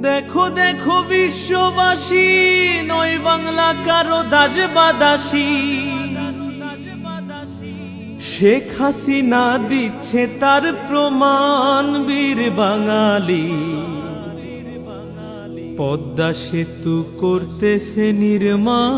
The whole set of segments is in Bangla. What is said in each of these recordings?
দেখো দেখো বিশ্ববাসী, নয় বাংলা কারো দাস বা দাসী। শেখ হাসিনা দিচ্ছে তার প্রমাণ, বীর বাঙালি। পদ্মা সেতু করতেছে নির্মাণ।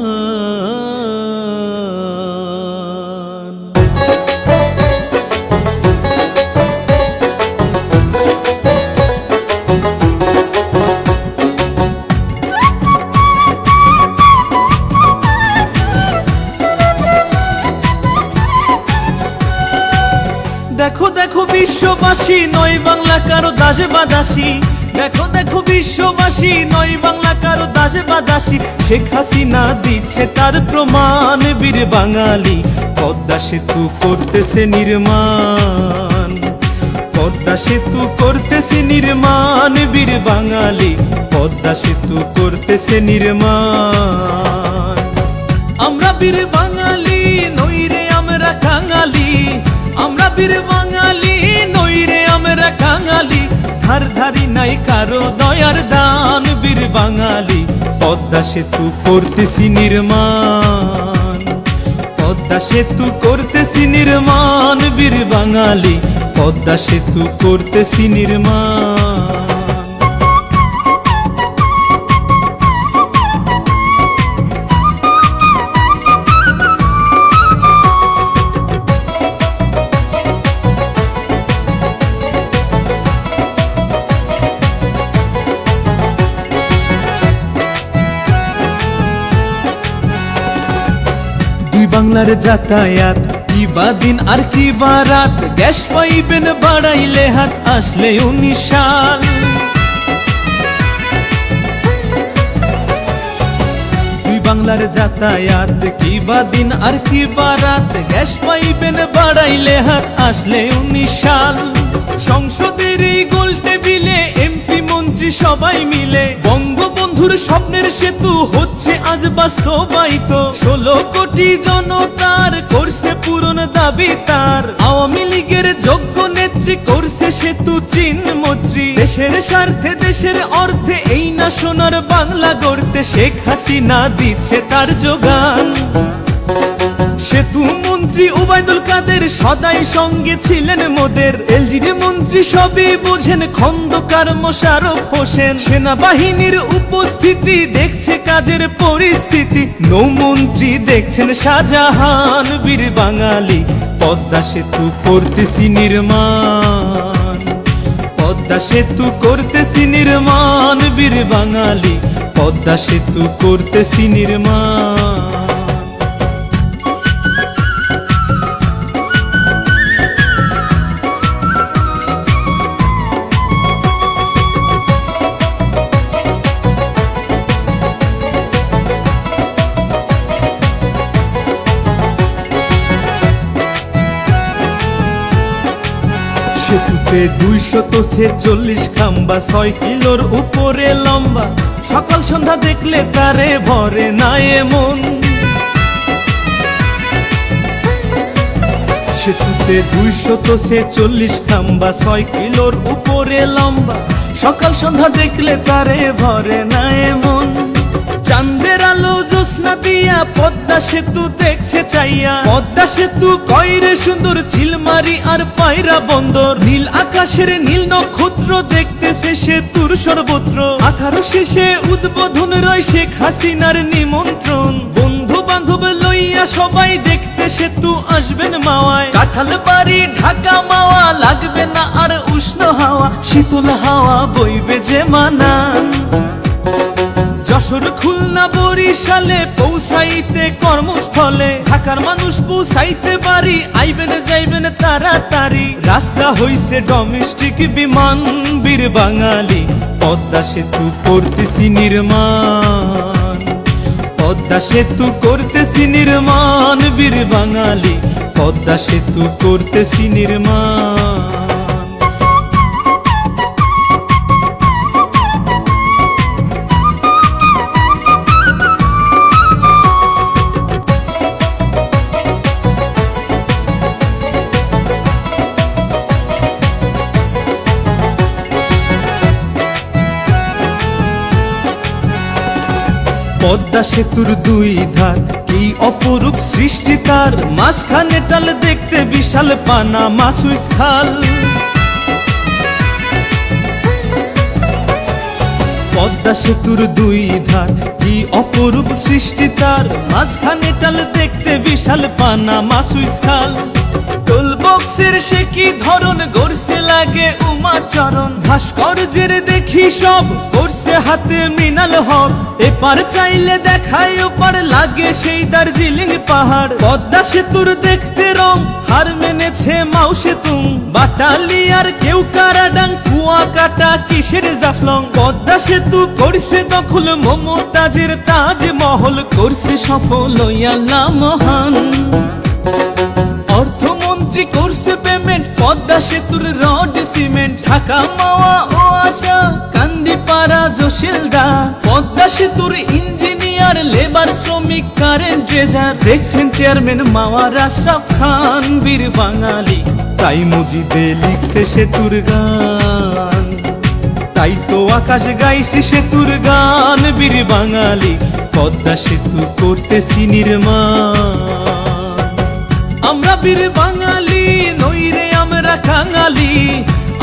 দেখো দেখো বিশ্ববাসী, নয় বাংলা কারো দাস বা দাসী। দেখো দেখো বিশ্ববাসী, নয় বাংলা কারো দাস বা দাসী। শেখ হাসিনা দিচ্ছে তার প্রমাণ, বীর বাঙালি। পদ্মা সেতু করতেছে নির্মাণ, পদ্মা সেতু করতেছে নির্মাণ, বীর বাঙালি। পদ্মা সেতু করতেছে নির্মাণ। আমরা বীর বাঙালি, নইরে আমরা কাঙালি। আমরা বীর বাঙালি, নইরে আমরা কাঙালি। ধার ধারি নাই কারো দয়ার দান, বীর বাঙালি। পদ্মা সেতু করতেছি নির্মাণ, পদ্মা সেতু করতেছি নির্মাণ, বীর বাঙালি। পদ্মা সেতু করতেছি নির্মাণ। বাংলার যাতায়াত কি বা দিন আর কি বা রাত। গ্যাস পাইবেন বাড়াইলে হাত, আসলে 19 সাল। দুই বাংলার যাতায়াত কি বা দিন আর কি বা রাত। গ্যাস পাইবেন বাড়াইলে হাত, আসলে 19 সাল। সংসদের এই গোল টেবিলে এমপি মন্ত্রী সবাই মিলে বঙ্গবন্ধুর স্বপ্নের সেতু হচ্ছে আজ বাস্তবায়িত। 16 কোটি জনতার করছে পূরণ দাবি তার। আওয়ামী লীগের যোগ্য নেত্রী করছে সেতু চিহ্নমন্ত্রী। দেশের স্বার্থে দেশের অর্থে এই না সোনার বাংলা গড়তে শেখ হাসিনা দিচ্ছে তার যোগান। সেতু মন্ত্রী ওবায়দুল কাদের সদাই সঙ্গে ছিলেন মোদের। এলজিডি মন্ত্রী সবই বোঝেন, খন্দকার মোশাররফ হোসেন। সেনাবাহিনীর উপস্থিতি দেখছে কাজের পরিস্থিতি। নৌমন্ত্রী দেখছেন শাহজাহান, বীর বাঙালি। পদ্মা সেতু করতেছি নির্মাণ, পদ্মা সেতু করতেছি নির্মাণ, বীর বাঙালি। পদ্মা সেতু করতেছি নির্মাণ। সেতুতে 246 খাম্বা, 6 কিলোর উপরে লম্বা। সকাল সন্ধ্যা দেখলে তারে ভরে না এমন। সেতুতে 246 খাম্বা, 6 কিলোর উপরে লম্বা। সকাল সন্ধ্যা দেখলে তারে ভরে না এমন। চাঁদের আলো জ্যোৎস্না দিয়া পদ্মা সেতু দেখছে চাইয়া। পদ্মা সেতু কয়রে সুন্দর, চিলমারি আর পায়রা বন্দর। নীল আকাশের নীল নক্ষত্র দেখতেছে সেতুর সর্বত্র। 18 শেষে উদ্বোধন রয় শেখ হাসিনার নিমন্ত্রণ। বন্ধু বান্ধব লইয়া সবাই দেখতে সেতু আসবেন মাওয়ায়। কাঁঠাল বাড়ি ঢাকা মাওয়া, লাগবে না আর উষ্ণ হাওয়া। শীতল হাওয়া বইবে যে মানান। যশোর খুলনা বরিশালে পৌঁছাইতে কর্মস্থলে। ঢাকার মানুষ পৌঁছাইতে পারি, আইবেন যাইবেন তাড়াতাড়ি। রাস্তা হইছে ডোমেস্টিক বিমান, বীর বাঙালি। পদ্মা সেতু করতেছি নির্মাণ, পদ্মা সেতু করতেছি নির্মাণ, বীর বাঙালি। পদ্মা সেতু করতেছি নির্মাণ। পদ্মা সেতুর দুই ধার কি অপরূপ সৃষ্টি তার, মাঝখানে টাল দেখতে বিশাল পানামা সুইচ খাল। পদ্মা সেতুর দুই ধার কি অপরূপ সৃষ্টি তার, মাঝখানে টাল দেখতে বিশাল পানামা সুইচ খাল। টোল বক্সের সে কি ধরন গড়ছে লাগে উমাচরণ, ভাস্কর্যের দেখি সব করছে হাতে মৃণাল হক। এপার চাইলে দেখায় ওপার লাগে সেই দার্জিলিং পাহাড়। পদ্মা সেতুর দেখতে রং হার মেনেছে মাও সেতুং, বাটালিয়ার কেউ কারাডাং কুয়াকাটা কিসের জাফলং। পদ্মা সেতু করছে দখল মমতাজের তাজমহল, করছে সফল আল্লাহ মহান। অর্থমন্ত্রী করছে পেমেন্ট পদ্মা সেতুর রড সিমেন্ট, ঢাকা মাওয়া ও আশা কান্দিপাড়া জোশেলদা। পদ্মা সেতুর ইঞ্জিনিয়ার লেবার শ্রমিক কারেন্ট ট্রেজার, দেখছেন চেয়ারম্যান মাওয়ার আশরাফ খান বীর বাঙালি। তাই মুজিদে লিখছে সেতুর গান, তাই তো আকাশ গাইছে সেতুর গান বীর বাঙালি। পদ্মা সেতু করতেছি নির্মাণ, আমরা বীর বাঙালি নইরে আমরা কাঙালি,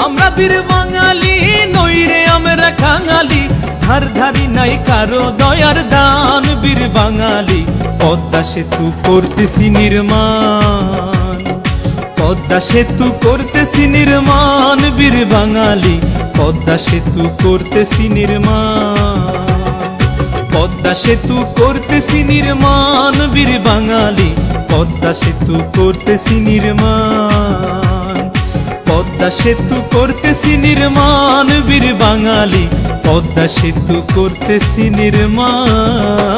আমরা বীর বাঙালি নইরে আমরা কাঙালি। ধার ধারি নাই কারো দয়ার দান বীর বাঙালি। পদ্মা সেতু করতেছি নির্মাণ, পদ্মা সেতু করতেছি নির্মাণ বীর বাঙালি। পদ্মা সেতু করতেছি নির্মাণ, পদ্মা সেতু করতেছি নির্মাণ বীর বাঙালি। পদ্মা সেতু করতেছি নির্মাণ, পদ্মা সেতু করতেছি নির্মাণ বীর বাঙালি। পদ্মা সেতু করতেছি নির্মাণ।